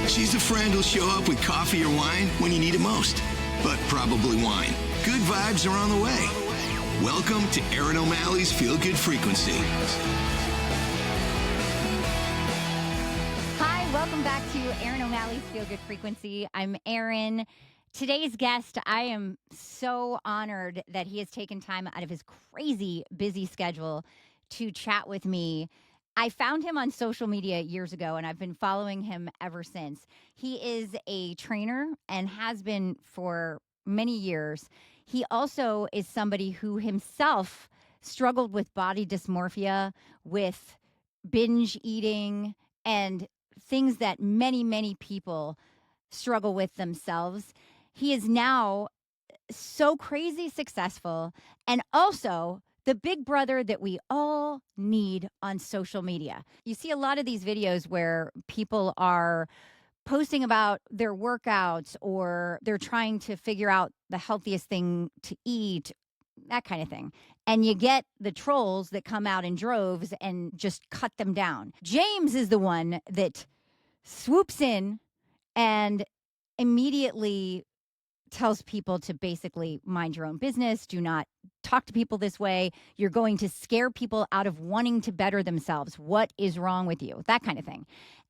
She's the friend who'll show up with coffee or wine when you need it most. But probably wine. Good vibes are on the way. Welcome to Erin O'Malley's Feel Good Frequency. Hi, welcome back to Erin O'Malley's Feel Good Frequency. I'm Erin. Today's guest, I am so honored that he has taken time out of his crazy busy schedule to chat with me. I found him on social media years ago, and I've been following him ever since. He is a trainer and has been for many years. He also is somebody who himself struggled with body dysmorphia, with binge eating, and things that many, many people struggle with themselves. He is now so crazy successful and also the big brother that we all need on social media. You see a lot of these videos where people are posting about their workouts or they're trying to figure out the healthiest thing to eat, that kind of thing. And you get the trolls that come out in droves and just cut them down. James is the one that swoops in and immediately tells people to basically mind your own business. Do not talk to people this way. You're going to scare people out of wanting to better themselves. What is wrong with you? That kind of thing.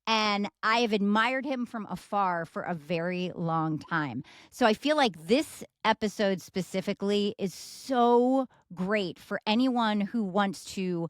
And I have admired him from afar for a very long time. So I feel like this episode specifically is so great for anyone who wants to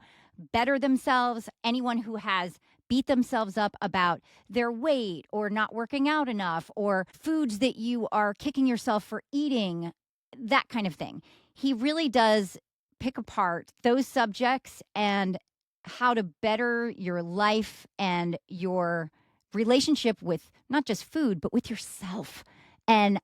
better themselves, anyone who has beat themselves up about their weight or not working out enough or foods that you are kicking yourself for eating, that kind of thing. He really does pick apart those subjects and how to better your life and your relationship with not just food, but with yourself. And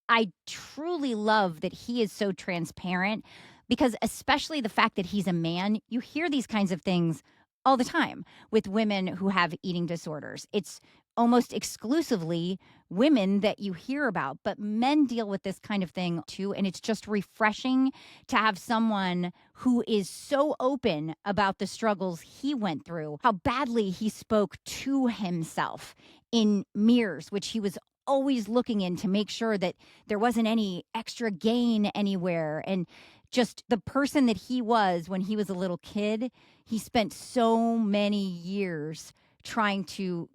I truly love that he is so transparent because especially the fact that he's a man, you hear these kinds of things all the time with women who have eating disorders. It's almost exclusively women that you hear about, but men deal with this kind of thing too. And it's just refreshing to have someone who is so open about the struggles he went through, how badly he spoke to himself in mirrors, which he was always looking in to make sure that there wasn't any extra gain anywhere. And just the person that he was when he was a little kid, he spent so many years trying to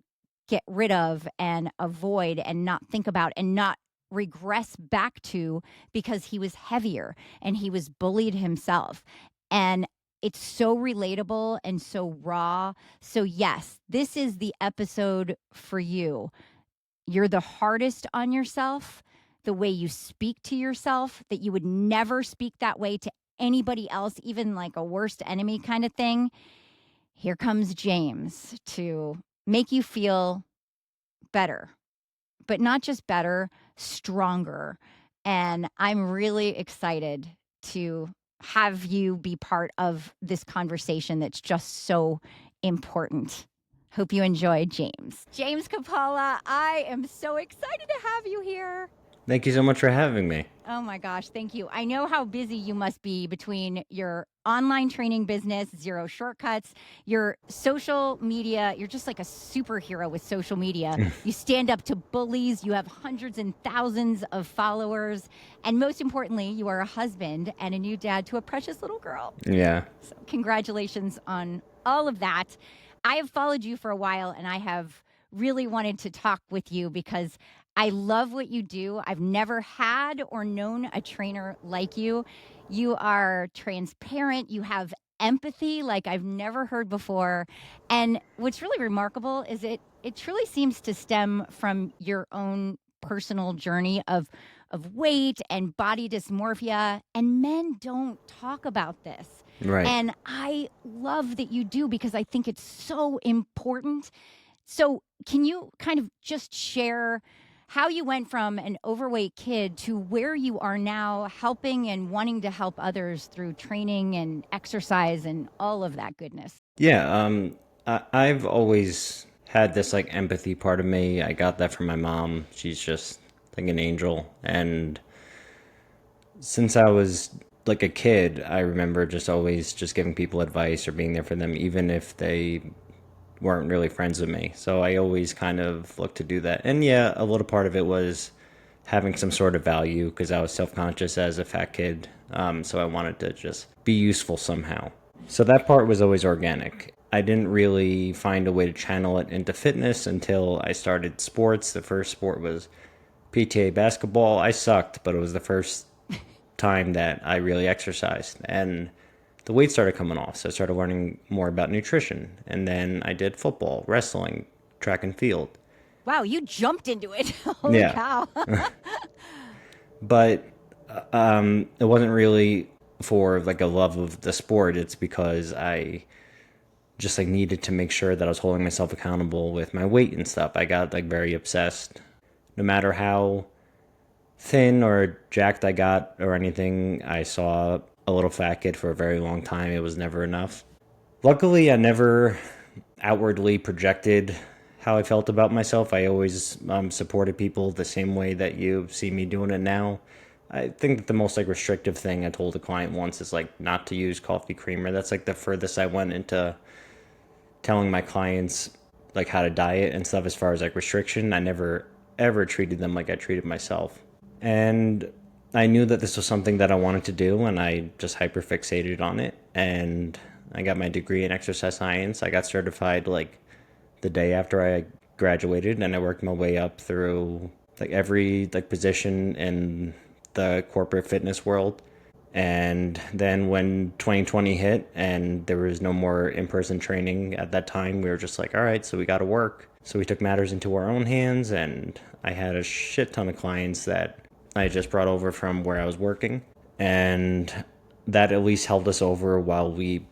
get rid of and avoid and not think about and not regress back to because he was heavier and he was bullied himself. And it's so relatable and so raw. So yes, this is the episode for you. You're the hardest on yourself, the way you speak to yourself, that you would never speak that way to anybody else, even like a worst enemy kind of thing. Here comes James to make you feel better, but not just better, stronger. And I'm really excited to have you be part of this conversation that's just so important. Hope you enjoy James. James Cappola, I am so excited to have you here. Thank you so much for having me. Oh my gosh, thank you. I know how busy you must be between your online training business, Zero Shortcuts, your social media. You're just like a superhero with social media. You stand up to bullies. You have hundreds and thousands of followers. And most importantly, you are a husband and a new dad to a precious little girl. Yeah. So congratulations on all of that. I have followed you for a while and I have really wanted to talk with you because I love what you do. I've never had or known a trainer like you. You are transparent. You have empathy like I've never heard before. And what's really remarkable is it truly seems to stem from your own personal journey of weight and body dysmorphia. And men don't talk about this. Right. And I love that you do because I think it's so important. So can you kind of just share how you went from an overweight kid to where you are now, helping and wanting to help others through training and exercise and all of that goodness? Yeah. I've always had this like empathy part of me. I got that from my mom. She's just like an angel. And since I was like a kid, I remember just always just giving people advice or being there for them, even if they weren't really friends with me. So I always kind of looked to do that. And yeah, a little part of it was having some sort of value because I was self-conscious as a fat kid. So I wanted to just be useful somehow. So that part was always organic. I didn't really find a way to channel it into fitness until I started sports. The first sport was PTA basketball. I sucked, but it was the first time that I really exercised. And the weight started coming off. So I started learning more about nutrition. And then I did football, wrestling, track and field. Wow, you jumped into it. Holy Yeah. cow. But it wasn't really for like a love of the sport. It's because I just like needed to make sure that I was holding myself accountable with my weight and stuff. I got like very obsessed. No matter how thin or jacked I got or anything, I saw a little fat kid for a very long time. It was never enough. Luckily, I never outwardly projected how I felt about myself. I always supported people the same way that you see me doing it now. I think that the most like restrictive thing I told a client once is like not to use coffee creamer. That's like the furthest I went into telling my clients like how to diet and stuff as far as like restriction. I never ever treated them like I treated myself. And I knew that this was something that I wanted to do, and I just hyper fixated on it. And I got my degree in exercise science. I got certified like the day after I graduated, and I worked my way up through like every like position in the corporate fitness world. And then when 2020 hit and there was no more in-person training at that time, we were just like, all right, so we got to work. So we took matters into our own hands, and I had a shit ton of clients that I just brought over from where I was working. And that at least held us over while we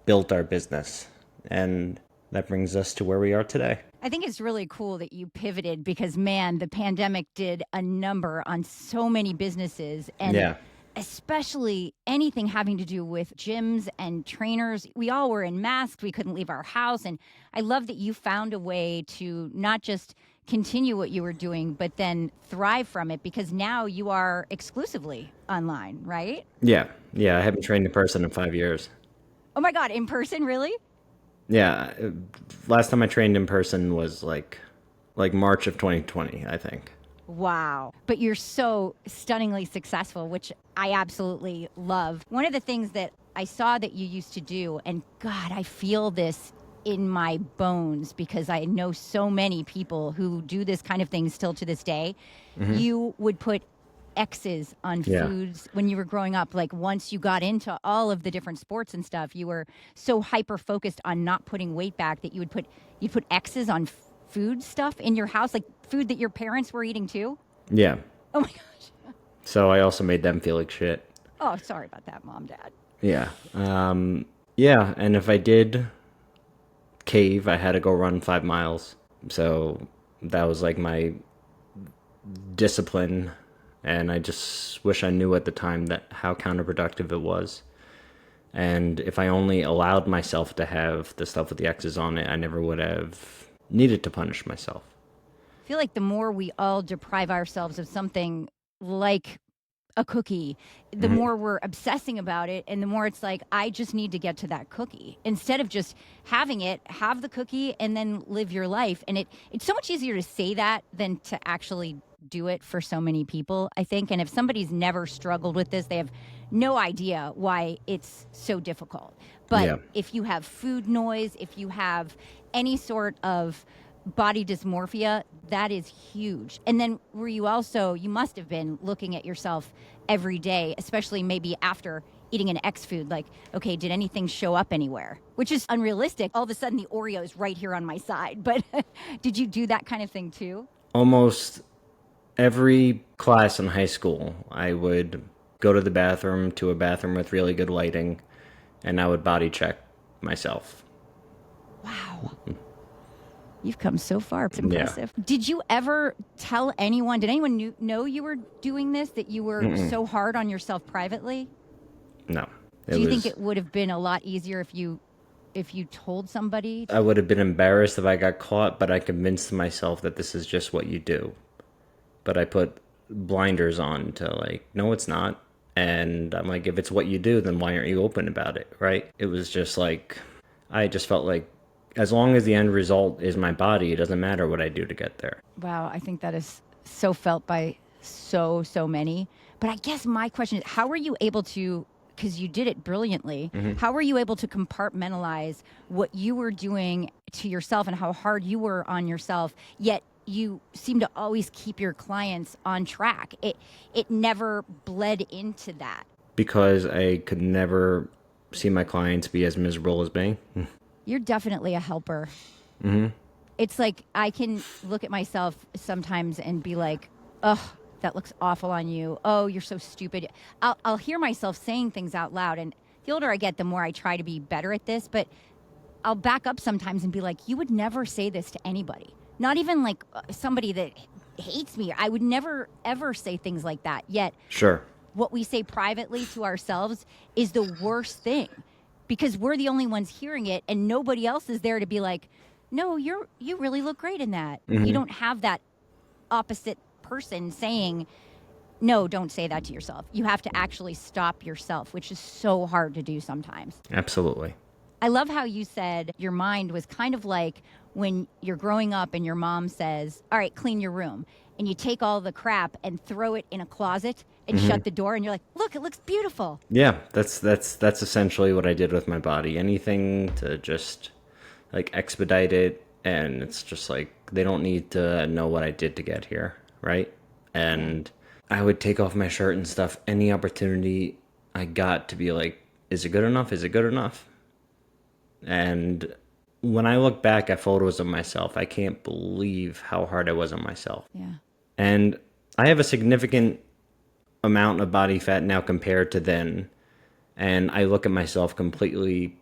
built our business. And that brings us to where we are today. I think it's really cool that you pivoted because, man, the pandemic did a number on so many businesses. And Yeah. especially anything having to do with gyms and trainers. We all were in masks. We couldn't leave our house. And I love that you found a way to not just continue what you were doing, but then thrive from it, because now you are exclusively online, right? Yeah. Yeah. I haven't trained in person in 5 years. Oh my God, in person, really? Yeah. Last time I trained in person was like March of 2020, I think. Wow. But you're so stunningly successful, which I absolutely love. One of the things that I saw that you used to do, and God, I feel this in my bones because I know so many people who do this kind of thing still to this day. You would put X's on Yeah. foods when you were growing up. Like once you got into all of the different sports and stuff, you were so hyper focused on not putting weight back that you'd put X's on food stuff in your house, like food that your parents were eating too. Yeah. Oh my gosh. So I also made them feel like shit. Oh, sorry about that, Mom, Dad. Yeah. Yeah. And if I did cave, I had to go run 5 miles. So that was like my discipline. And I just wish I knew at the time that how counterproductive it was. And if I only allowed myself to have the stuff with the X's on it, I never would have needed to punish myself. I feel like the more we all deprive ourselves of something like a cookie, the more we're obsessing about it, and the more it's like, I just need to get to that cookie. Instead of just having it, have the cookie and then live your life. And it's so much easier to say that than to actually do it for so many people, I think. And if somebody's never struggled with this, they have no idea why it's so difficult. But Yeah. if you have food noise, if you have any sort of body dysmorphia, that is huge. And then were you also, you must have been looking at yourself every day, especially maybe after eating an X food, like, okay, did anything show up anywhere? Which is unrealistic. All of a sudden the Oreo is right here on my side. But did you do that kind of thing too? Almost every class in high school, I would go to the bathroom, to a bathroom with really good lighting, and I would body check myself. Wow. You've come so far. It's impressive. Yeah. Did you ever tell anyone, did anyone know you were doing this, that you were so hard on yourself privately? No. Do you think it would have been a lot easier if you told somebody? I would have been embarrassed if I got caught, but I convinced myself that this is just what you do. But I put blinders on to like, no, it's not. And I'm like, if it's what you do, then why aren't you open about it, right? It was just like, I just felt like as long as the end result is my body, it doesn't matter what I do to get there. Wow, I think that is so felt by so many. But I guess my question is, how were you able to, because you did it brilliantly, how were you able to compartmentalize what you were doing to yourself and how hard you were on yourself, yet you seem to always keep your clients on track? It never bled into that. Because I could never see my clients be as miserable as me. You're definitely a helper. It's like I can look at myself sometimes and be like, ugh, that looks awful on you. Oh, you're so stupid. I'll hear myself saying things out loud. And the older I get, the more I try to be better at this. But I'll back up sometimes and be like, you would never say this to anybody. Not even like somebody that hates me. I would never, ever say things like that. Yet, Sure. what we say privately to ourselves is the worst thing because we're the only ones hearing it and nobody else is there to be like, no, you really look great in that. You don't have that opposite person saying, no, don't say that to yourself. You have to actually stop yourself, which is so hard to do sometimes. Absolutely. I love how you said your mind was kind of like when you're growing up and your mom says, all right, clean your room. And you take all the crap and throw it in a closet and shut the door. And you're like, look, it looks beautiful. Yeah, that's essentially what I did with my body. Anything to just like expedite it, and it's just like they don't need to know what I did to get here, right? And I would take off my shirt and stuff any opportunity I got to be like, is it good enough? Is it good enough? And when I look back at photos of myself, I can't believe how hard I was on myself. Yeah. And I have a significant amount of body fat now compared to then. And I look at myself completely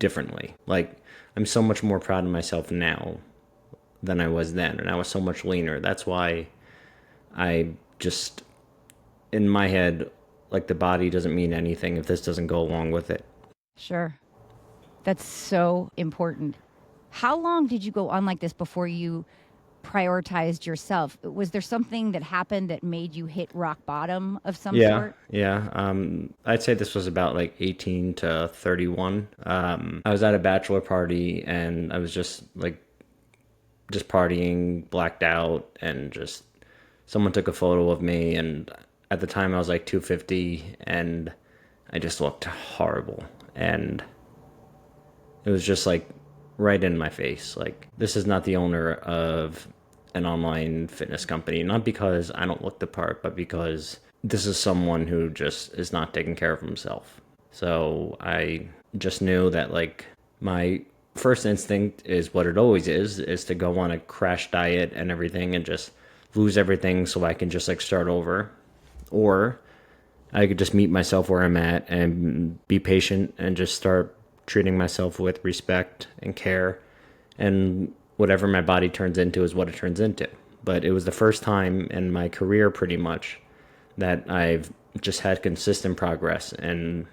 differently. Like, I'm so much more proud of myself now than I was then. And I was so much leaner. That's why I just, in my head, like the body doesn't mean anything if this doesn't go along with it. Sure. That's so important. How long did you go on like this before you prioritized yourself? Was there something that happened that made you hit rock bottom of some sort? Yeah. I'd say this was about like 18 to 31. I was at a bachelor party and I was just partying, blacked out, and just someone took a photo of me. And at the time I was like 250 and I just looked horrible. And it was just like right in my face. Like, this is not the owner of an online fitness company. Not because I don't look the part, but because this is someone who just is not taking care of himself. So I just knew that like my first instinct is what it always is to go on a crash diet and everything and just lose everything so I can just like start over. Or I could just meet myself where I'm at and be patient and just start treating myself with respect and care, and whatever my body turns into is what it turns into. But it was the first time in my career pretty much that I've just had consistent progress and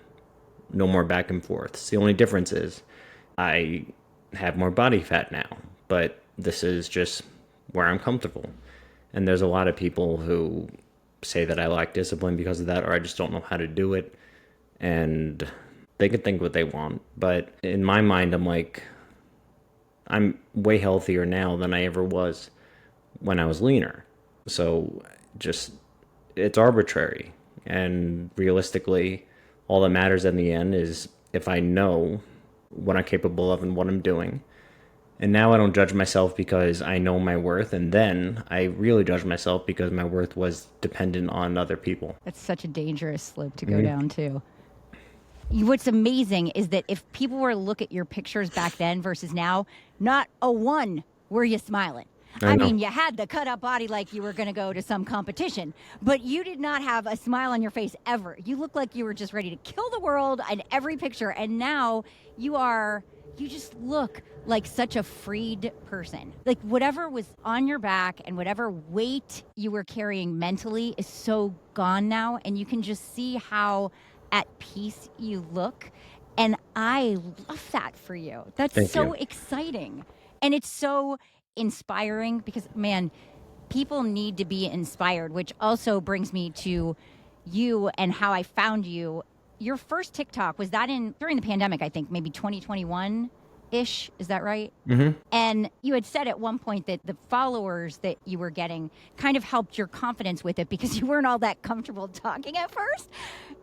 no more back and forths. The only difference is I have more body fat now, but this is just where I'm comfortable. And there's a lot of people who say that I lack discipline because of that, or I just don't know how to do it. And they can think what they want, but in my mind, I'm like, I'm way healthier now than I ever was when I was leaner. So just, it's arbitrary. And realistically, all that matters in the end is if I know what I'm capable of and what I'm doing. And now I don't judge myself because I know my worth. And then I really judge myself because my worth was dependent on other people. That's such a dangerous slope to go down too. What's amazing is that if people were to look at your pictures back then versus now, not a one were you smiling. I mean, you had the cut up body like you were going to go to some competition, but you did not have a smile on your face ever. You looked like you were just ready to kill the world in every picture. And now you just look like such a freed person. Like whatever was on your back and whatever weight you were carrying mentally is so gone now. And you can just see how at peace you look, and I love that for you. That's Thank so you. exciting, and it's so inspiring because, man, people need to be inspired, which also brings me to you and how I found you. Your first TikTok, was that during the pandemic, I think maybe 2021? ish. Is that right? Mm-hmm. And you had said at one point that the followers that you were getting kind of helped your confidence with it because you weren't all that comfortable talking at first.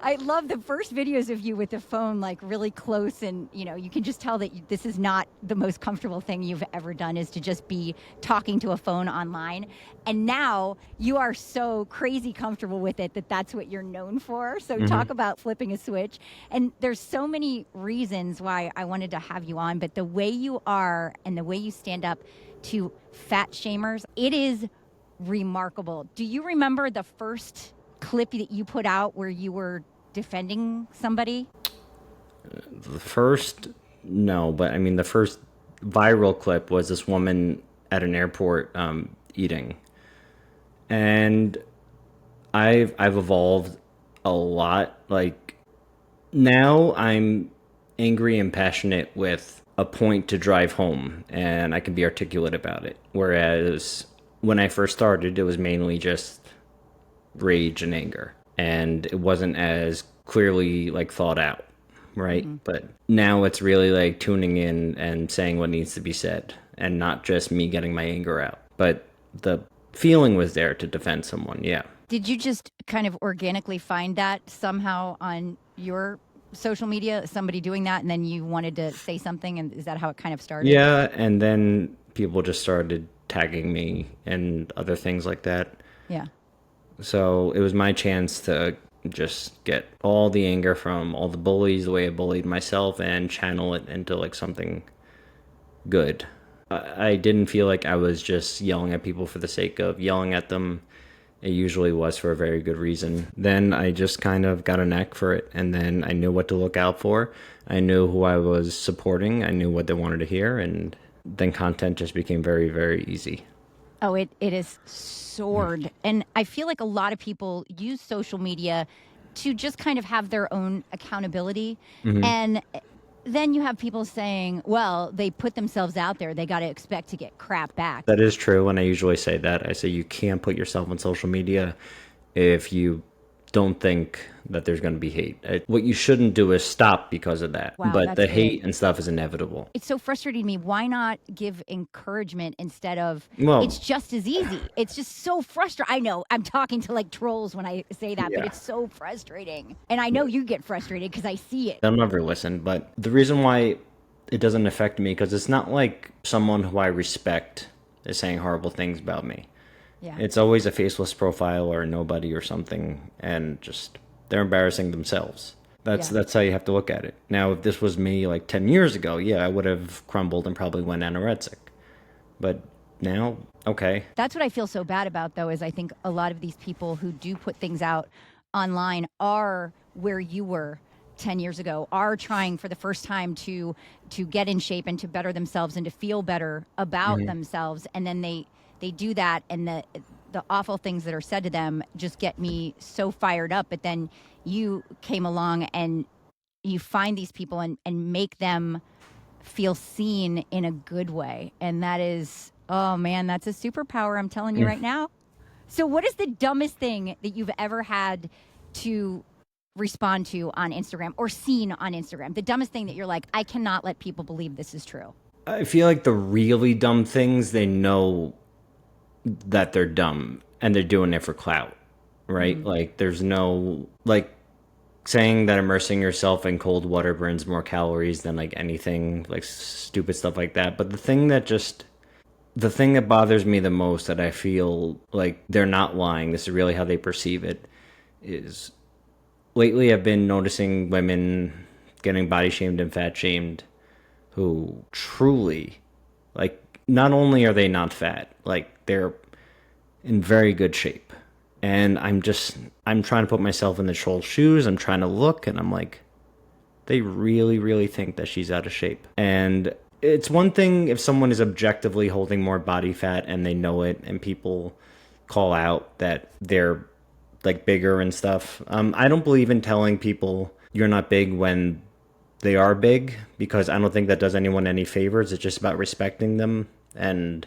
I love the first videos of you with the phone like really close, and you can just tell that this is not the most comfortable thing you've ever done, is to just be talking to a phone online. And now you are so crazy comfortable with it that that's what you're known for. So talk about flipping a switch. And there's so many reasons why I wanted to have you on, but the way you are and the way you stand up to fat shamers, it is remarkable. Do you remember the first clip that you put out where you were defending somebody? The first, no, but I mean, the first viral clip was this woman at an airport eating. And I've evolved a lot. Like, now I'm angry and passionate with a point to drive home, and I can be articulate about it. Whereas when I first started, it was mainly just rage and anger, and it wasn't as clearly like thought out, right? But now it's really like tuning in and saying what needs to be said, and not just me getting my anger out. But the feeling was there to defend someone. Yeah. Did you just kind of organically find that somehow on your social media, somebody doing that, and then you wanted to say something, and is that how it kind of started? Yeah, and then people just started tagging me and other things like that. Yeah. So it was my chance to just get all the anger from all the bullies, the way I bullied myself, and channel it into like something good. I didn't feel like I was just yelling at people for the sake of yelling at them. It usually was for a very good reason. Then I just kind of got a knack for it, and then I knew what to look out for. I knew who I was supporting. I knew what they wanted to hear, and then content just became very, very easy. Oh, it is soared. And I feel like a lot of people use social media to just kind of have their own accountability. And then you have people saying, well, they put themselves out there, they got to expect to get crap back. That is true, and I usually say that. I say you can't put yourself on social media if you don't think that there's going to be hate. What you shouldn't do is stop because of that. Wow, but that's the good. hate and stuff is inevitable. It's so frustrating to me. Why not give encouragement instead of, Well, it's just as easy. It's just so frustrating. I know I'm talking to like trolls when I say that, but Yeah. it's so frustrating. And I know you get frustrated because I see it. They'll never listen, but the reason why it doesn't affect me, because it's not like someone who I respect is saying horrible things about me. Yeah. It's always a faceless profile or a nobody or something, and just they're embarrassing themselves. That's how you have to look at it. Now, if this was me like 10 years ago, yeah, I would have crumbled and probably went anorexic. But now, okay. That's what I feel so bad about, though, is I think a lot of these people who do put things out online are where you were 10 years ago, are trying for the first time to get in shape and to better themselves and to feel better about themselves. And then they do that, and the awful things that are said to them just get me so fired up. But then you came along and you find these people and make them feel seen in a good way. And that is, oh man, that's a superpower, I'm telling you right now. So what is the dumbest thing that you've ever had to respond to on Instagram or seen on Instagram? The dumbest thing that you're like, I cannot let people believe this is true. I feel like the really dumb things, they know that they're dumb and they're doing it for clout, right? Like there's no, like saying that immersing yourself in cold water burns more calories than like anything, like stupid stuff like that. But the thing that bothers me the most, that I feel like they're not lying, this is really how they perceive it, is lately I've been noticing women getting body shamed and fat shamed who truly, like, not only are they not fat, like they're in very good shape. And I'm trying to put myself in the troll's shoes. I'm trying to look, and I'm like, they really, really think that she's out of shape. And it's one thing if someone is objectively holding more body fat and they know it, and people call out that they're like bigger and stuff. I don't believe in telling people you're not big when they are big, because I don't think that does anyone any favors. It's just about respecting them and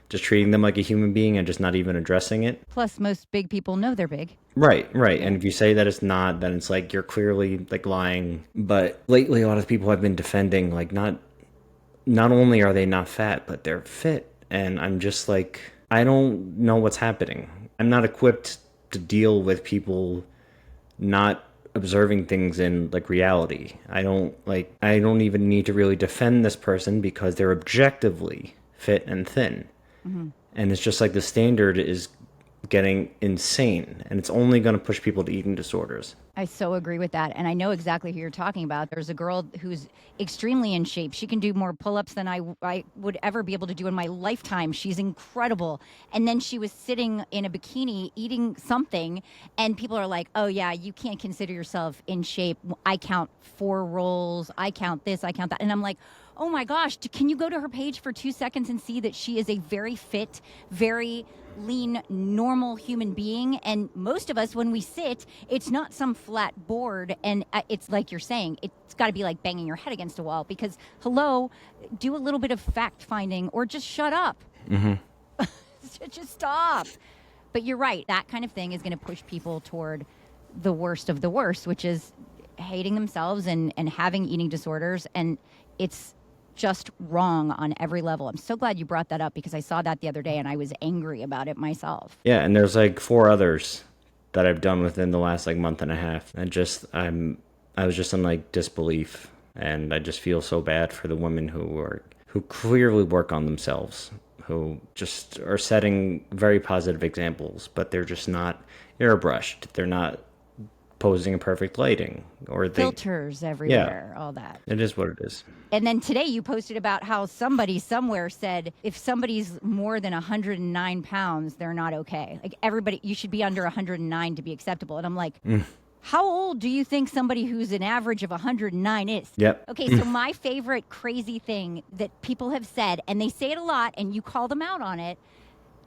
just treating them like a human being and just not even addressing it. Plus, most big people know they're big. Right. And if you say that it's not, then it's like you're clearly like lying. But lately, a lot of people have been defending like not not only are they not fat, but they're fit. And I'm just like, I don't know what's happening. I'm not equipped to deal with people not observing things in like reality. I don't even need to really defend this person because they're objectively fit and thin. And it's just like the standard is getting insane, and it's only going to push people to eating disorders. I so agree with that. And I know exactly who you're talking about. There's a girl who's extremely in shape. She can do more pull ups than I would ever be able to do in my lifetime. She's incredible. And then she was sitting in a bikini eating something, and people are like, oh, yeah, you can't consider yourself in shape. I count 4 rolls. I count this. I count that. And I'm like, oh my gosh, can you go to her page for 2 seconds and see that she is a very fit, very lean, normal human being? And most of us, when we sit, it's not some flat board. And it's like you're saying, it's got to be like banging your head against a wall because, hello, do a little bit of fact finding or just shut up. Just stop. But you're right. That kind of thing is going to push people toward the worst of the worst, which is hating themselves and having eating disorders. And it's just wrong on every level. I'm so glad you brought that up because I saw that the other day and I was angry about it myself. Yeah, and there's like 4 others that I've done within the last like month and a half. I was just in like disbelief, and I just feel so bad for the women who clearly work on themselves, who just are setting very positive examples, but they're just not airbrushed. They're not posing in perfect lighting, or filters everywhere, all that. It is what it is. And then today you posted about how somebody somewhere said if somebody's more than 109 pounds, they're not okay. Like everybody, you should be under 109 to be acceptable. And I'm like, how old do you think somebody who's an average of 109 is? Yep. Okay, so my favorite crazy thing that people have said, and they say it a lot, and you call them out on it,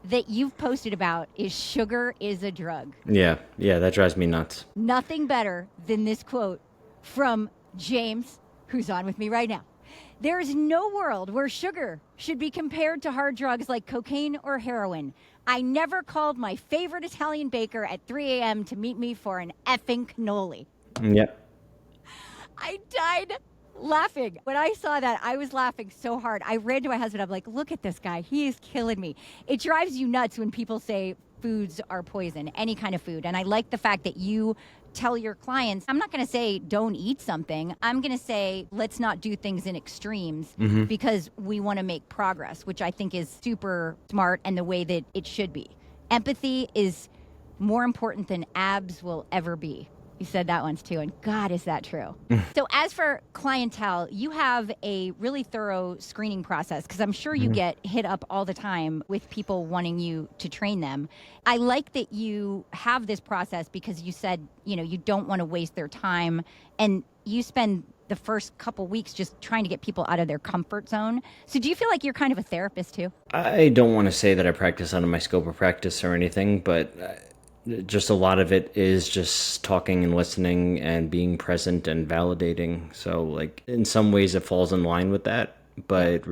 that you've posted about is sugar is a drug. Yeah, that drives me nuts. Nothing better than this quote from James, who's on with me right now. There is no world where sugar should be compared to hard drugs like cocaine or heroin. I never called my favorite Italian baker at 3 a.m. to meet me for an effing cannoli. Yep. I died laughing. When I saw that, I was laughing so hard. I ran to my husband. I'm like, look at this guy. He is killing me. It drives you nuts when people say foods are poison, any kind of food. And I like the fact that you tell your clients, I'm not going to say don't eat something. I'm going to say let's not do things in extremes because we want to make progress, which I think is super smart and the way that it should be. Empathy is more important than abs will ever be. You said that once too, and God, is that true? So as for clientele, you have a really thorough screening process because I'm sure you get hit up all the time with people wanting you to train them. I like that you have this process because you said, you don't want to waste their time, and you spend the first couple weeks just trying to get people out of their comfort zone. So do you feel like you're kind of a therapist too? I don't want to say that I practice out of my scope of practice or anything, but just a lot of it is just talking and listening and being present and validating. So like in some ways it falls in line with that, but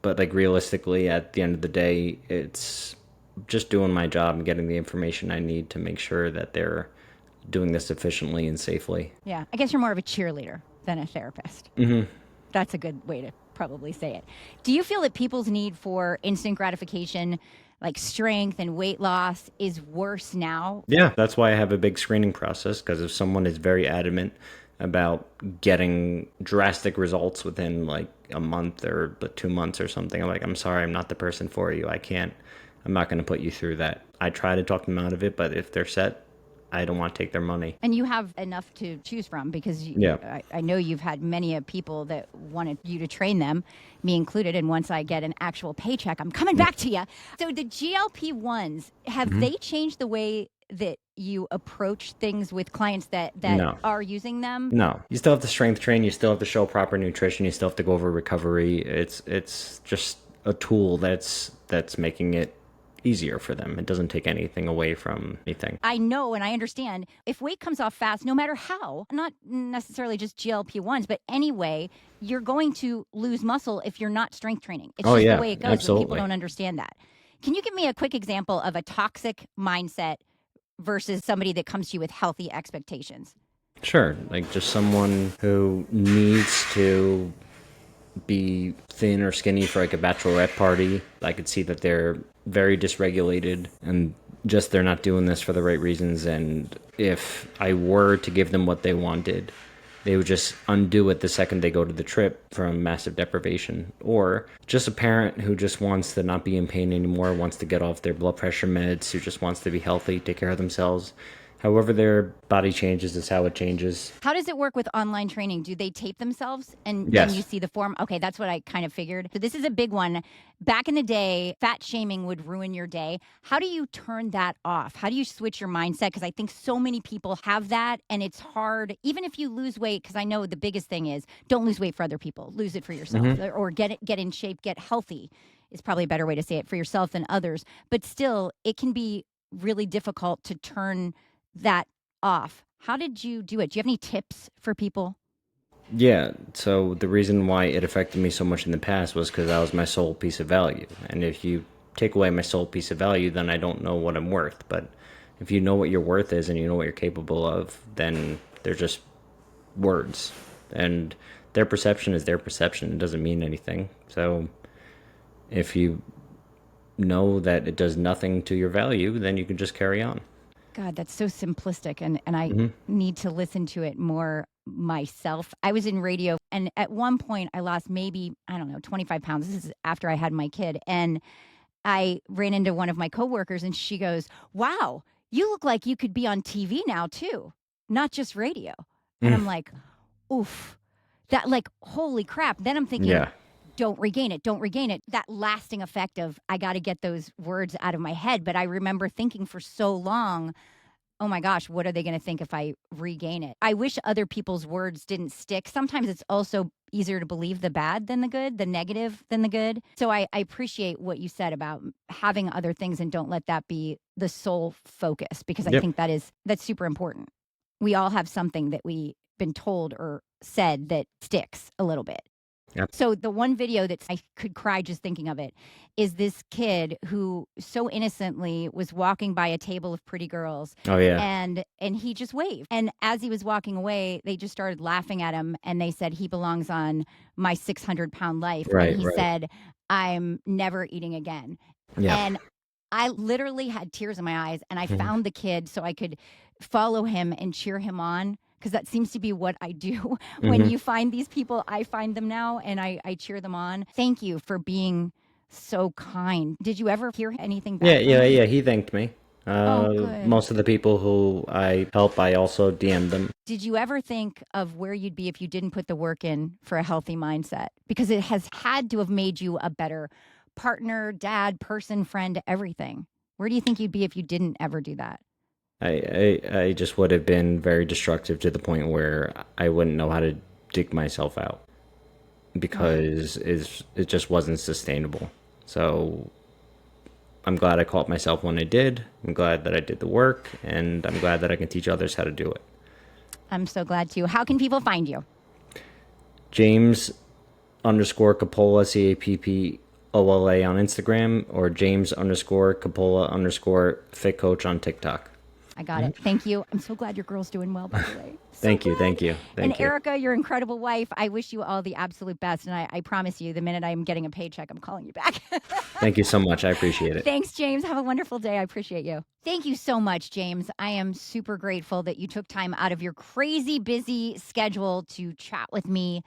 like realistically at the end of the day, it's just doing my job and getting the information I need to make sure that they're doing this efficiently and safely. Yeah, I guess you're more of a cheerleader than a therapist. That's a good way to probably say it. Do you feel that people's need for instant gratification, like strength and weight loss, is worse now? Yeah, that's why I have a big screening process, because if someone is very adamant about getting drastic results within like a month or 2 months or something, I'm like, I'm sorry, I'm not the person for you. I'm not going to put you through that. I try to talk them out of it, but if they're set, I don't want to take their money. And you have enough to choose from because I know you've had many people that wanted you to train them, me included. And once I get an actual paycheck, I'm coming back to you. So the GLP-1s, have they changed the way that you approach things with clients that No. are using them? No. You still have to strength train. You still have to show proper nutrition. You still have to go over recovery. It's just a tool that's making it easier for them. It doesn't take anything away from anything. I know and I understand if weight comes off fast, no matter how, not necessarily just GLP-1s, but anyway, you're going to lose muscle if you're not strength training. It's just the way it goes, absolutely. But people don't understand that. Can you give me a quick example of a toxic mindset versus somebody that comes to you with healthy expectations? Sure. Like just someone who needs to be thin or skinny for like a bachelorette party. I could see that they're very dysregulated and just they're not doing this for the right reasons. And if I were to give them what they wanted, they would just undo it the second they go to the trip from massive deprivation. Or just a parent who just wants to not be in pain anymore, wants to get off their blood pressure meds, who just wants to be healthy, take care of themselves. However their body changes is how it changes. How does it work with online training? Do they tape themselves and then Yes. you see the form? Okay, that's what I kind of figured. So this is a big one. Back in the day, fat shaming would ruin your day. How do you turn that off? How do you switch your mindset? Because I think so many people have that and it's hard, even if you lose weight, because I know the biggest thing is don't lose weight for other people, lose it for yourself, or get in shape, get healthy is probably a better way to say it, for yourself than others. But still, it can be really difficult to turn that off. How did you do it? Do you have any tips for people? Yeah, so the reason why it affected me so much in the past was because that was my sole piece of value. And if you take away my sole piece of value, then I don't know what I'm worth. But if you know what your worth is and you know what you're capable of, then they're just words. And their perception is their perception. It doesn't mean anything. So if you know that it does nothing to your value, then you can just carry on. God, that's so simplistic. And I need to listen to it more myself. I was in radio and at one point I lost maybe, I don't know, 25 pounds. This is after I had my kid. And I ran into one of my coworkers and she goes, "Wow, you look like you could be on TV now too, not just radio." And I'm like, oof, that like, holy crap. Then I'm thinking, Yeah. don't regain it, don't regain it. That lasting effect of I got to get those words out of my head. But I remember thinking for so long, oh my gosh, what are they going to think if I regain it? I wish other people's words didn't stick. Sometimes it's also easier to believe the bad than the good, the negative than the good. So I appreciate what you said about having other things and don't let that be the sole focus, because I Yep. think that's super important. We all have something that we've been told or said that sticks a little bit. Yep. So the one video that I could cry just thinking of it is this kid who so innocently was walking by a table of pretty girls. Oh, yeah. And he just waved. And as he was walking away, they just started laughing at him and they said he belongs on my 600-pound life. Right, and he right. said, "I'm never eating again." Yeah. And I literally had tears in my eyes and I found the kid so I could follow him and cheer him on. Because that seems to be what I do. When you find these people, I find them now and I cheer them on. Thank you for being so kind. Did you ever hear anything back? Yeah. He thanked me. Good. Most of the people who I help, I also DM'd them. Did you ever think of where you'd be if you didn't put the work in for a healthy mindset? Because it has had to have made you a better partner, dad, person, friend, everything. Where do you think you'd be if you didn't ever do that? I just would have been very destructive to the point where I wouldn't know how to dig myself out because it just wasn't sustainable. So I'm glad I caught myself when I did. I'm glad that I did the work, and I'm glad that I can teach others how to do it. I'm so glad too. How can people find you? James underscore Cappola, Cappola on Instagram, or James underscore Cappola underscore fit coach on TikTok. I got it. Thank you. I'm so glad your girl's doing well, by the way. Thank you. Thank you. And Erica, your incredible wife, I wish you all the absolute best. And I promise you, the minute I'm getting a paycheck, I'm calling you back. Thank you so much. I appreciate it. Thanks, James. Have a wonderful day. I appreciate you. Thank you so much, James. I am super grateful that you took time out of your crazy busy schedule to chat with me.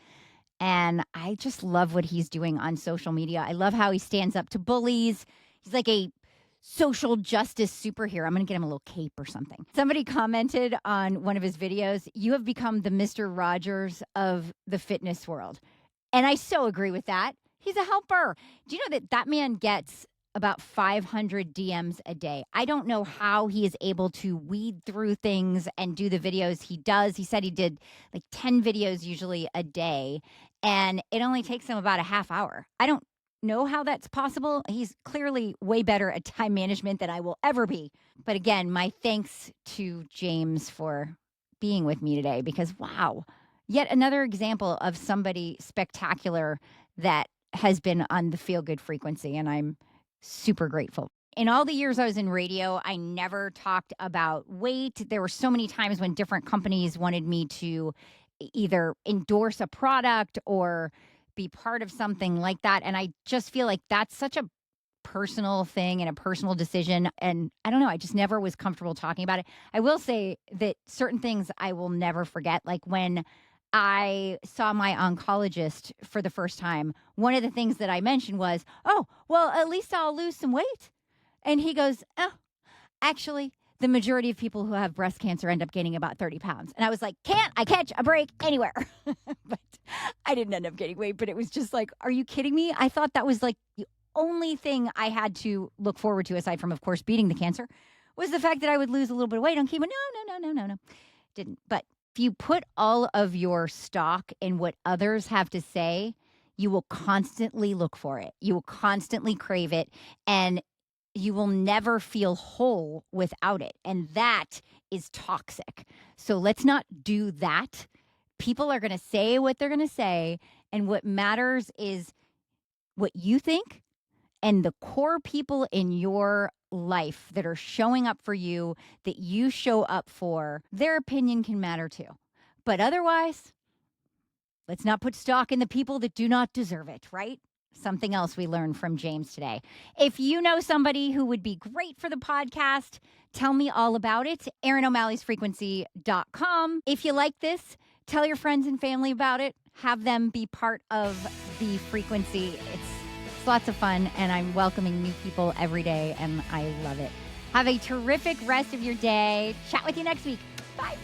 And I just love what he's doing on social media. I love how he stands up to bullies. He's like a social justice superhero. I'm going to get him a little cape or something. Somebody commented on one of his videos, "You have become the Mr. Rogers of the fitness world." And I so agree with that. He's a helper. Do you know that man gets about 500 DMs a day? I don't know how he is able to weed through things and do the videos he does. He said he did like 10 videos usually a day, and it only takes him about a half hour. I don't know how that's possible. He's clearly way better at time management than I will ever be. But again, my thanks to James for being with me today, because wow, yet another example of somebody spectacular that has been on the feel good frequency. And I'm super grateful. In all the years I was in radio, I never talked about weight. There were so many times when different companies wanted me to either endorse a product or be part of something like that. And I just feel like that's such a personal thing and a personal decision. And I don't know, I just never was comfortable talking about it. I will say that certain things I will never forget. Like when I saw my oncologist for the first time, one of the things that I mentioned was, oh, well, at least I'll lose some weight. And he goes, oh, actually, the majority of people who have breast cancer end up gaining about 30 pounds. And I was like, can't I catch a break anywhere? But I didn't end up gaining weight. But it was just like, are you kidding me? I thought that was like the only thing I had to look forward to, aside from, of course, beating the cancer, was the fact that I would lose a little bit of weight on chemo. No. Didn't. But if you put all of your stock in what others have to say, you will constantly look for it. You will constantly crave it. And you will never feel whole without it. And that is toxic. So let's not do that. People are going to say what they're going to say. And what matters is what you think and the core people in your life that are showing up for you, that you show up for. Their opinion can matter too. But otherwise, let's not put stock in the people that do not deserve it, right? Something else we learned from James today. If you know somebody who would be great for the podcast, tell me all about it. ErinO'Malley'sFrequency.com. If you like this, tell your friends and family about it. Have them be part of the frequency. It's lots of fun, and I'm welcoming new people every day, and I love it. Have a terrific rest of your day. Chat with you next week. Bye.